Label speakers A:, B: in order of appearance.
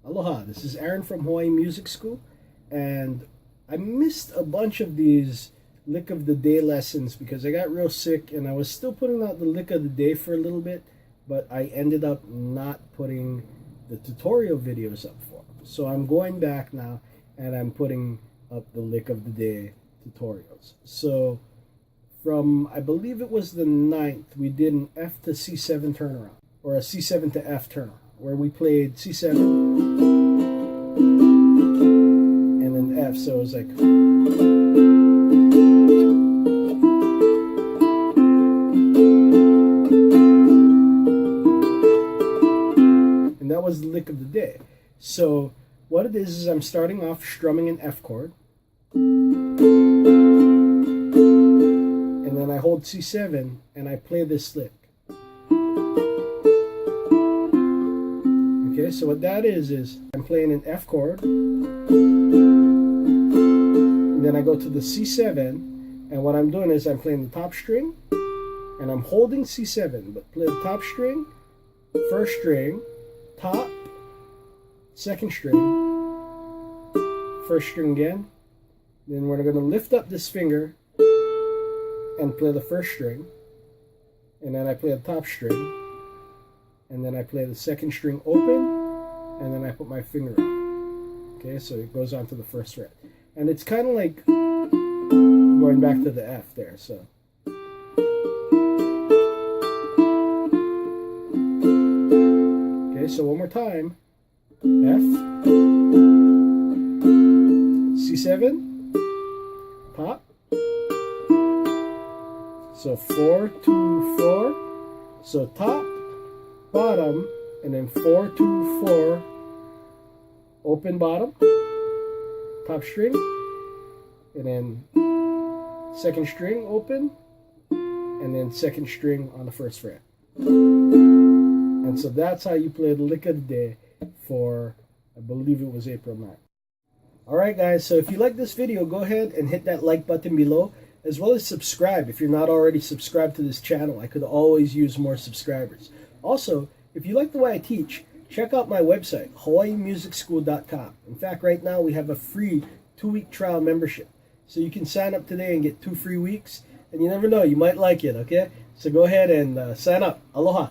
A: Aloha, this is Aaron from Hawaiian Music School, and I missed a bunch of these Lick of the Day lessons because I got real sick and I was still putting out the Lick of the Day for a little bit, but I ended up not putting the tutorial videos up for them. So I'm going back now and I'm putting up the Lick of the Day tutorials. So from, I believe it was the 9th, we did an F to C7 turnaround, or a C7 to F turnaround, where we played C7 and then F, so it was like, and that was the Lick of the Day. So what it is I'm starting off strumming an F chord, and then I hold C7 and I play this lick. Okay, so what that is I'm playing an F chord, and then I go to the C7, and what I'm doing is I'm playing the top string, and I'm holding C7, but play the top string, first string, top, second string, first string again. Then we're going to lift up this finger and play the first string, and then I play the top string, and then I play the second string open, and then I put my finger on. Okay, so it goes on to the first fret. And it's kind of like going back to the F there, so. Okay, so one more time. F, C7, top. So 4, 2, 4. So top, bottom, and then 4, 2, 4, open bottom, top string, and then second string open, and then second string on the first fret. And so that's how you play the Lick of the Day for, I believe it was April 9th. Alright guys, so if you like this video, go ahead and hit that like button below, as well as subscribe if you're not already subscribed to this channel. I could always use more subscribers. Also, if you like the way I teach, check out my website, hawaiianmusicschool.com. In fact, right now we have a free 2-week trial membership. So you can sign up today and get 2 free weeks. And you never know, you might like it, okay? So go ahead and sign up. Aloha.